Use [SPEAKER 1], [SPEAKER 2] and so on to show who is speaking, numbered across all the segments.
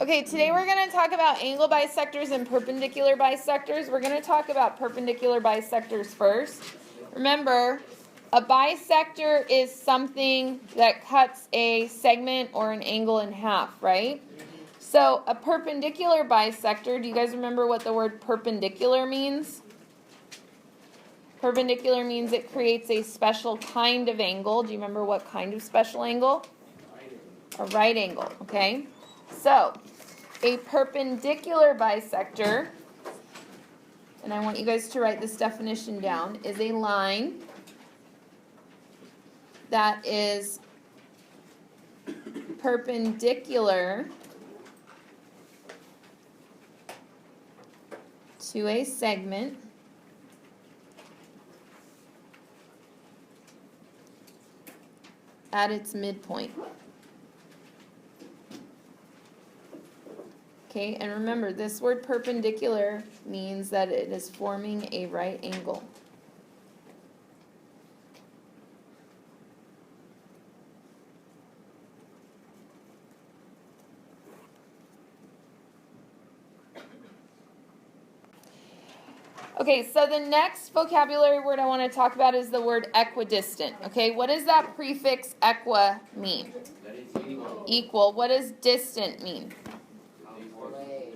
[SPEAKER 1] Okay, today we're going to talk about angle bisectors and perpendicular bisectors. We're going to talk about perpendicular bisectors first. Remember, a bisector is something that cuts a segment or an angle in half, right? So a perpendicular bisector, do you guys remember what the word perpendicular means? Perpendicular means it creates a special kind of angle. Do you remember what kind of special angle? A right angle, okay? So, a perpendicular bisector, and I want you guys to write this definition down, is a line that is perpendicular to a segment at its midpoint. Okay, and remember, this word perpendicular means that it is forming a right angle. Okay, so the next vocabulary word I want to talk about is the word equidistant. Okay, what does that prefix equa mean? Equal. What does distant mean?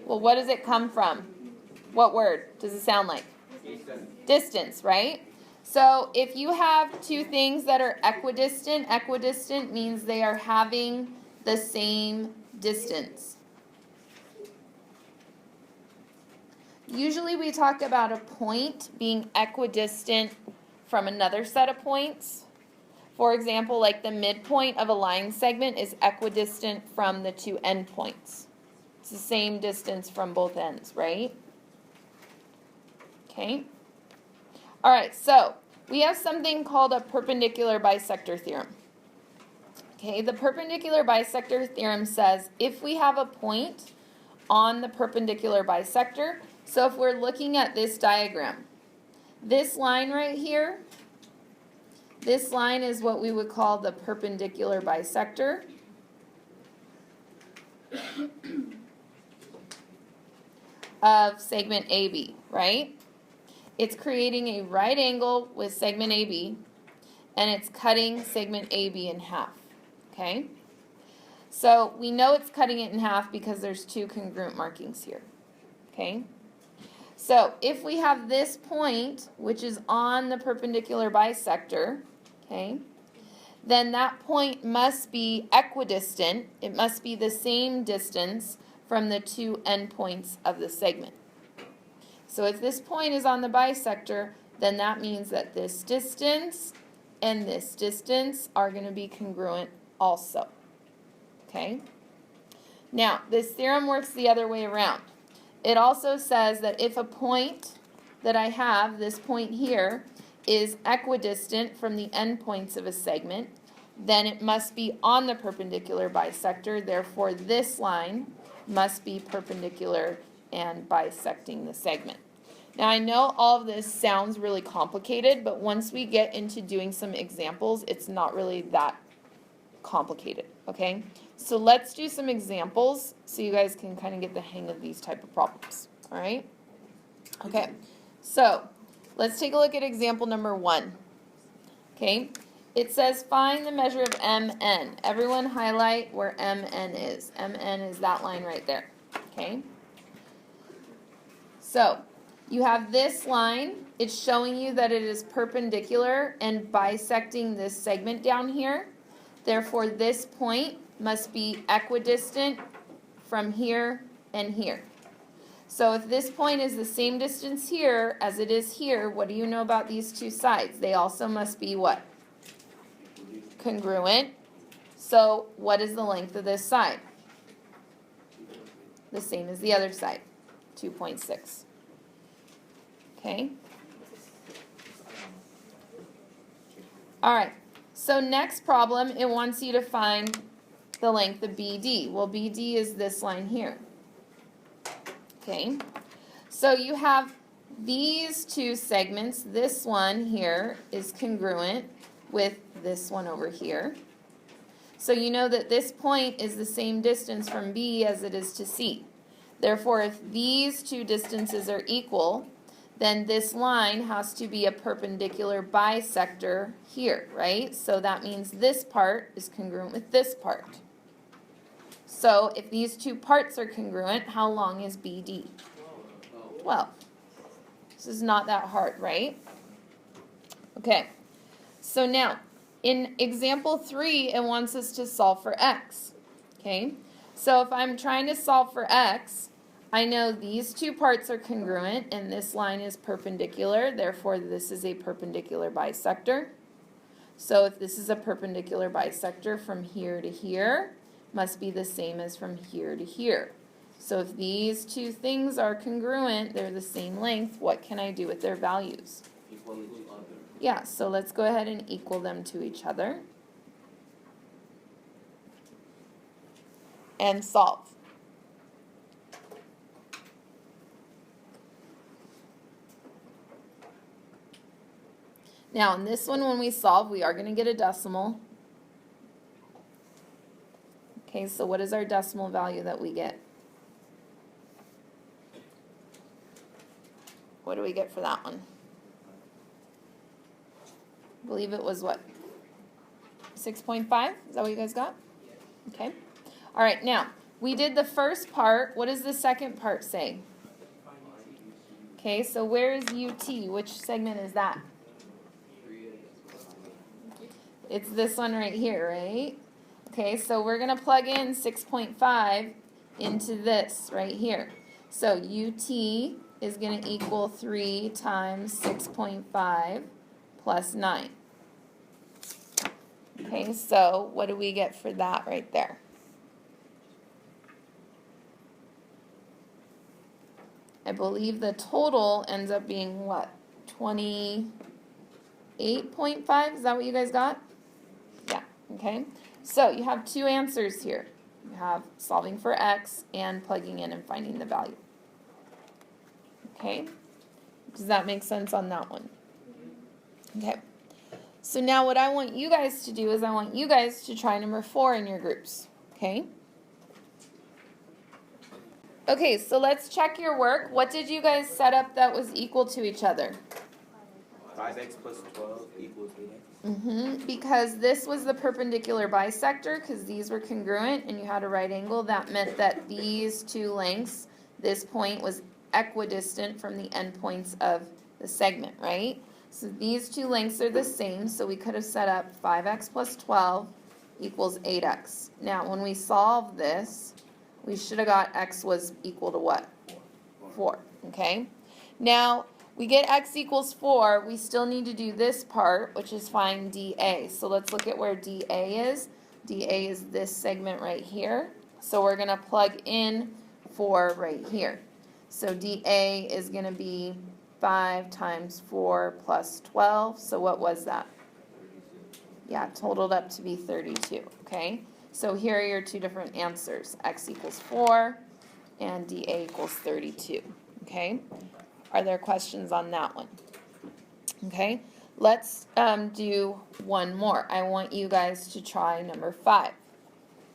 [SPEAKER 1] Well, what does it come from? What word does it sound like? Distance, right? So if you have two things that are equidistant means they are having the same distance. Usually we talk about a point being equidistant from another set of points. For example, like the midpoint of a line segment is equidistant from the two endpoints. It's the same distance from both ends, right? Okay. All right, so we have something called a perpendicular bisector theorem. Okay, the perpendicular bisector theorem says if we have a point on the perpendicular bisector, so if we're looking at this diagram, this line right here, this line is what we would call the perpendicular bisector. Of segment AB, right? It's creating a right angle with segment AB, and it's cutting segment AB in half, okay? So we know it's cutting it in half because there's two congruent markings here, okay? So if we have this point, which is on the perpendicular bisector, okay, then that point must be equidistant. It must be the same distance from the two endpoints of the segment. So if this point is on the bisector, then that means that this distance and this distance are going to be congruent also. Okay? Now, this theorem works the other way around. It also says that if a point that I have, this point here, is equidistant from the endpoints of a segment, then it must be on the perpendicular bisector. Therefore, this line must be perpendicular and bisecting the segment. Now, I know all of this sounds really complicated, but once we get into doing some examples, it's not really that complicated, okay? So let's do some examples so you guys can kind of get the hang of these type of problems, all right? Okay, so let's take a look at example number 1, okay? It says find the measure of MN. Everyone highlight where MN is. MN is that line right there, okay? So you have this line. It's showing you that it is perpendicular and bisecting this segment down here. Therefore, this point must be equidistant from here and here. So if this point is the same distance here as it is here, what do you know about these two sides? They also must be what? Congruent. So what is the length of this side? The same as the other side, 2.6. Okay. All right. So next problem, it wants you to find the length of BD. Well, BD is this line here. Okay. So you have these two segments. This one here is congruent with this one over here. So you know that this point is the same distance from B as it is to C. Therefore, if these two distances are equal, then this line has to be a perpendicular bisector here, right? So that means this part is congruent with this part. So if these two parts are congruent, how long is BD? 12. This is not that hard, right? Okay, so now, in example 3, it wants us to solve for x, okay? So if I'm trying to solve for x, I know these two parts are congruent, and this line is perpendicular, therefore this is a perpendicular bisector. So if this is a perpendicular bisector from here to here, must be the same as from here to here. So if these two things are congruent, they're the same length, what can I do with their values?
[SPEAKER 2] Equal each other.
[SPEAKER 1] Yeah, so let's go ahead and equal them to each other. And solve. Now, in this one, when we solve, we are going to get a decimal. Okay, so what is our decimal value that we get? What do we get for that one? I believe it was what? 6.5? Is that what you guys got? Okay. All right, now, we did the first part. What does the second part say? Okay, so where is UT? Which segment is that? It's this one right here, right? Okay, so we're going to plug in 6.5 into this right here. So UT is going to equal 3 times 6.5 plus 9. Okay, so what do we get for that right there? I believe the total ends up being what? 28.5? Is that what you guys got? Yeah, okay. So you have two answers here. You have solving for x and plugging in and finding the value. Okay? Does that make sense on that one? Okay. So now what I want you guys to do is I want you guys to try number 4 in your groups. Okay? Okay, so let's check your work. What did you guys set up that was equal to each other?
[SPEAKER 2] 5x plus 12 equals 8x.
[SPEAKER 1] Because this was the perpendicular bisector, because these were congruent and you had a right angle, that meant that these two lengths, this point was equidistant from the endpoints of the segment, right? So these two lengths are the same, so we could have set up 5x plus 12 equals 8x. Now, when we solve this, we should have got x was equal to what? 4, okay? Now, we get x equals 4, we still need to do this part, which is find dA. So let's look at where dA is. dA is this segment right here. So we're going to plug in 4 right here. So dA is going to be 5 times 4 plus 12. So what was that? Yeah, totaled up to be 32, okay? So here are your two different answers. X equals 4 and dA equals 32, okay? Are there questions on that one? Okay, let's do one more. I want you guys to try number 5.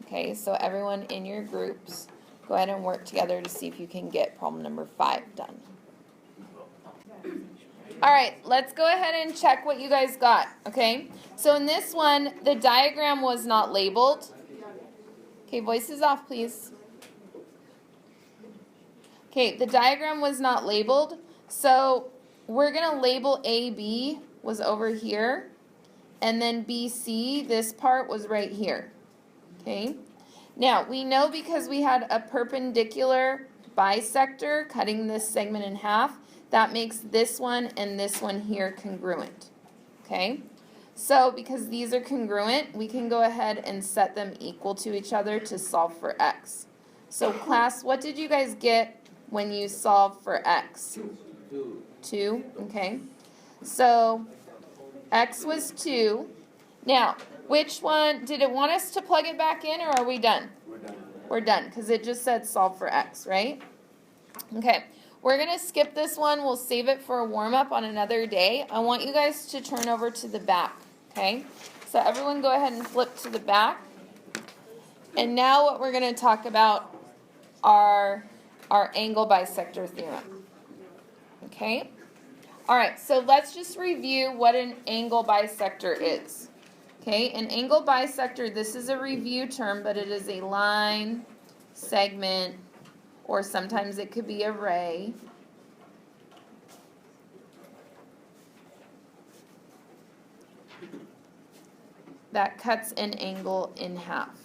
[SPEAKER 1] Okay, so everyone in your groups, go ahead and work together to see if you can get problem number 5 done. All right, let's go ahead and check what you guys got, okay? So in this one, the diagram was not labeled. Okay, voices off, please. Okay, the diagram was not labeled. So we're going to label AB was over here, and then BC, this part was right here, okay? Now, we know because we had a perpendicular bisector cutting this segment in half, that makes this one and this one here congruent, okay? So because these are congruent, we can go ahead and set them equal to each other to solve for x. So class, what did you guys get when you solved for x? 2, okay. So x was 2. Now, which one, did it want us to plug it back in, or are we done?
[SPEAKER 2] We're done.
[SPEAKER 1] We're done, because it just said solve for x, right? Okay, we're going to skip this one. We'll save it for a warm-up on another day. I want you guys to turn over to the back, okay? So everyone go ahead and flip to the back. And now what we're going to talk about are our angle bisector theorem. Okay? All right, so let's just review what an angle bisector is. Okay, an angle bisector, this is a review term, but it is a line, segment, or sometimes it could be a ray. That cuts an angle in half.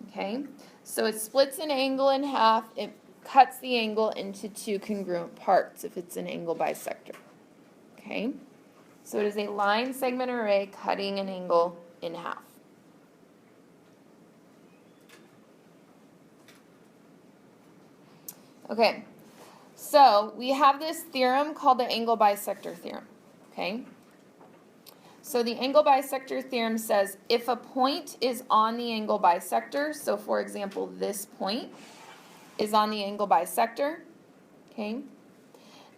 [SPEAKER 1] Okay, so it splits an angle in half. It cuts the angle into two congruent parts if it's an angle bisector. Okay, so it is a line, segment, or ray cutting an angle in half. Okay, so we have this theorem called the angle bisector theorem. Okay, so the angle bisector theorem says if a point is on the angle bisector, so for example this point is on the angle bisector, okay,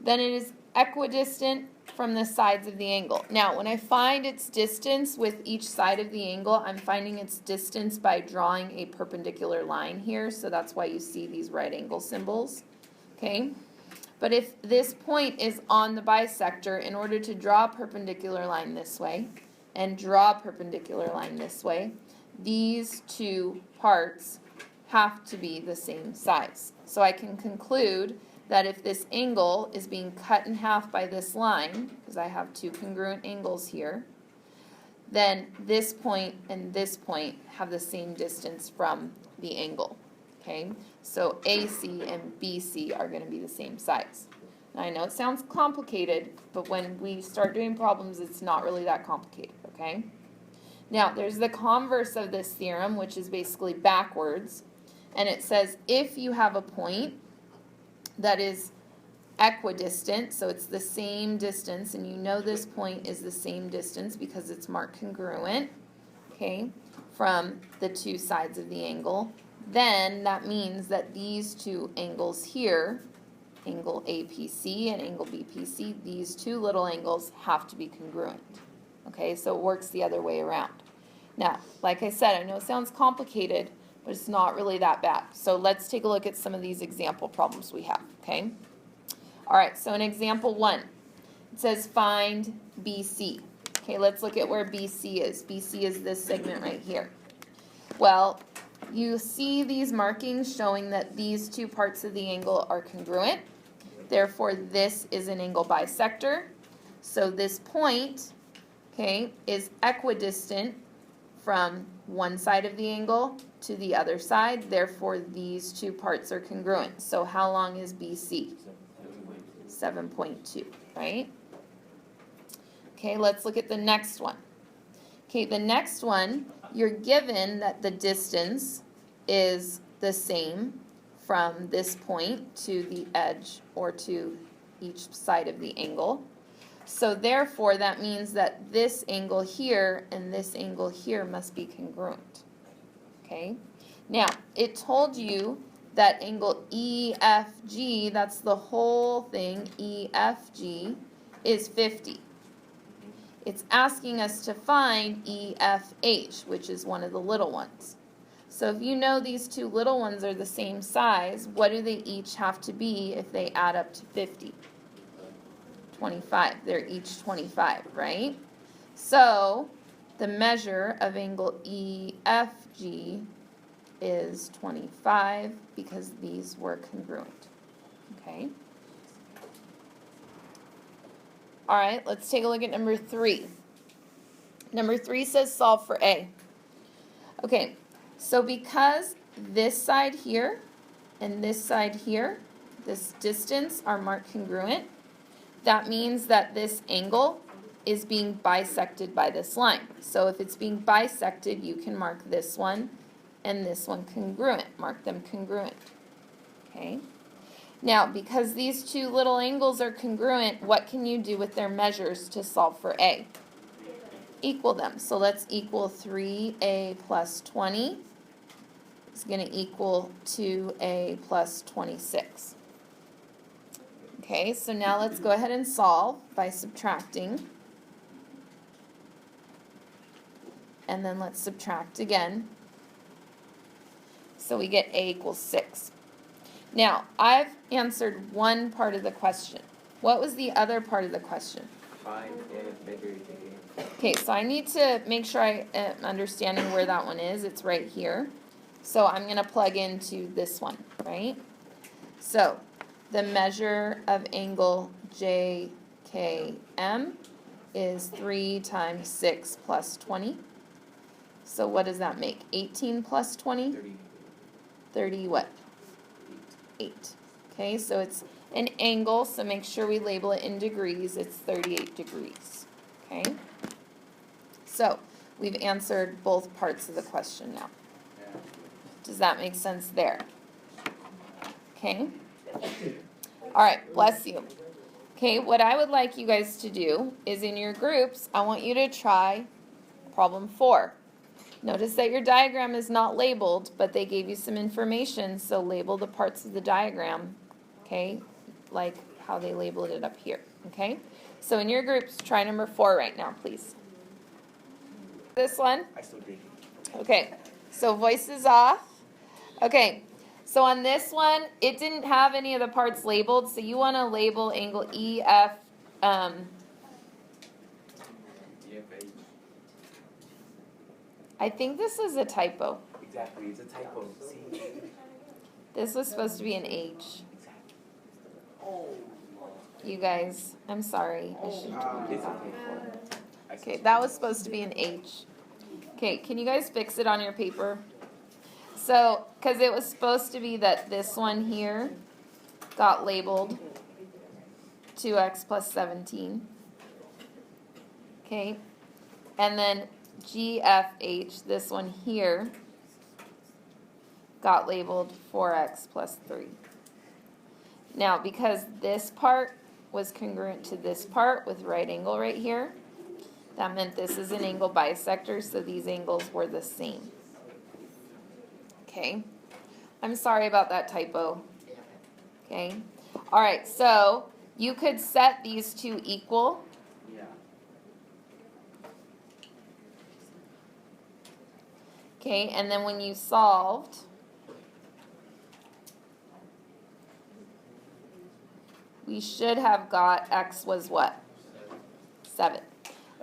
[SPEAKER 1] then it is equidistant from the sides of the angle. Now, when I find its distance with each side of the angle, I'm finding its distance by drawing a perpendicular line here, so that's why you see these right angle symbols, okay? But if this point is on the bisector, in order to draw a perpendicular line this way and draw a perpendicular line this way, these two parts have to be the same size. So I can conclude that if this angle is being cut in half by this line, because I have two congruent angles here, then this point and this point have the same distance from the angle. Okay, so AC and BC are going to be the same size. Now, I know it sounds complicated, but when we start doing problems, it's not really that complicated, okay? Now, there's the converse of this theorem, which is basically backwards, and it says if you have a point that is equidistant, so it's the same distance, and you know this point is the same distance because it's marked congruent, okay, from the two sides of the angle, then that means that these two angles here, angle APC and angle BPC, these two little angles have to be congruent. Okay, so it works the other way around. Now, like I said, I know it sounds complicated, but it's not really that bad. So let's take a look at some of these example problems we have, okay? All right, so in example 1, it says find BC. Okay, let's look at where BC is. BC is this segment right here. Well, you see these markings showing that these two parts of the angle are congruent. Therefore, this is an angle bisector. So this point, okay, is equidistant from one side of the angle to the other side. Therefore, these two parts are congruent. So how long is BC? 7.2, right? Okay, let's look at the next one. Okay, the next one, you're given that the distance is the same from this point to the edge or to each side of the angle. So therefore, that means that this angle here and this angle here must be congruent. Okay? Now, it told you that angle EFG, that's the whole thing, EFG, is 50. It's asking us to find EFH, which is one of the little ones. So if you know these two little ones are the same size, what do they each have to be if they add up to 50? 25. They're each 25, right? So the measure of angle EFG is 25 because these were congruent. Okay? All right, let's take a look at number 3. Number 3 says solve for A. Okay, so because this side here and this side here, this distance are marked congruent, that means that this angle is being bisected by this line. So if it's being bisected, you can mark this one and this one congruent. Mark them congruent. Okay? Now, because these two little angles are congruent, what can you do with their measures to solve for A? Equal them. So let's equal 3A plus 20 is going to equal 2A plus 26. Okay, so now let's go ahead and solve by subtracting. and then let's subtract again. So we get A equals 6. Now, I've answered one part of the question. What was the other part of the question?
[SPEAKER 2] Find and measure A.
[SPEAKER 1] Okay, so I need to make sure I am understanding where that one is. It's right here. So I'm going to plug into this one, right? So the measure of angle JKM is 3 times 6 plus 20. So what does that make? 18 plus 20? 30 what? 8. Okay, so it's an angle, so make sure we label it in degrees. It's 38 degrees. Okay? So we've answered both parts of the question now. Does that make sense there? Okay? All right, bless you. Okay, what I would like you guys to do is in your groups, I want you to try problem 4. Notice that your diagram is not labeled, but they gave you some information, so label the parts of the diagram, okay, like how they labeled it up here, okay? So in your groups, try number 4 right now, please. This one?
[SPEAKER 2] I still did.
[SPEAKER 1] Okay, so voices off. Okay, so on this one, it didn't have any of the parts labeled, so you want to label angle EF, I think this is a typo.
[SPEAKER 2] Exactly, it's a typo. See?
[SPEAKER 1] This was supposed to be an H. You guys, I'm sorry. I should have told you that before. Okay, that was supposed to be an H. Okay, can you guys fix it on your paper? So, because it was supposed to be that this one here got labeled 2x plus 17. Okay, and then GFH, this one here, got labeled 4x plus 3. Now, because this part was congruent to this part with right angle right here, that meant this is an angle bisector, so these angles were the same. Okay, I'm sorry about that typo. Okay, all right, so you could set these two equal. Okay, and then when you solved, we should have got x was what? 7.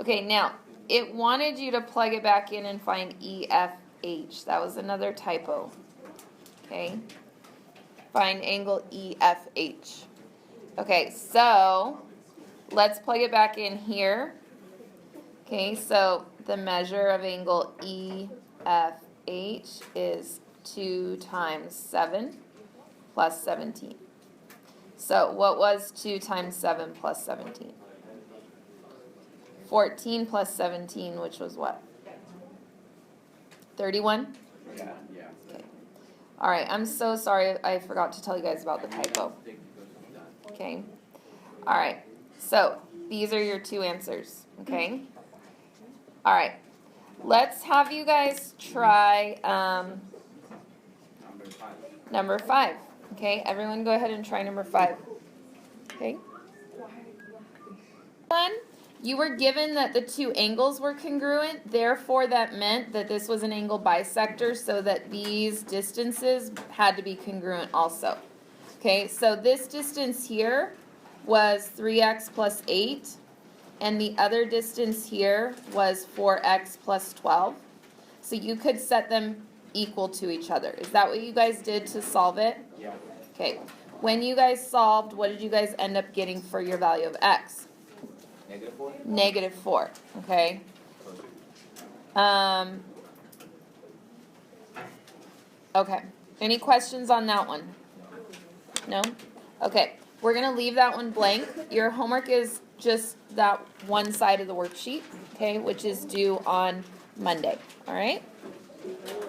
[SPEAKER 1] Okay, now, it wanted you to plug it back in and find EFH. That was another typo. Okay, find angle EFH. Okay, so let's plug it back in here. Okay, so the measure of angle EFH is 2 times 7 plus 17. So what was 2 times 7 plus 17? 14 plus 17, which was what? 31?
[SPEAKER 2] Yeah.
[SPEAKER 1] Okay. All right, I'm so sorry I forgot to tell you guys about the typo. Okay. All right, so these are your two answers, okay? All right, let's have you guys try number 5. Okay, everyone go ahead and try number 5. Okay. You were given that the two angles were congruent, therefore that meant that this was an angle bisector, so that these distances had to be congruent also. Okay, so this distance here was 3x plus 8, and the other distance here was 4x plus 12. So you could set them equal to each other. Is that what you guys did to solve it?
[SPEAKER 2] Yeah.
[SPEAKER 1] Okay, when you guys solved, what did you guys end up getting for your value of x?
[SPEAKER 2] -4?
[SPEAKER 1] -4, okay. Okay, any questions on that one? No? Okay, we're going to leave that one blank. Your homework is just that one side of the worksheet, okay, which is due on Monday, all right?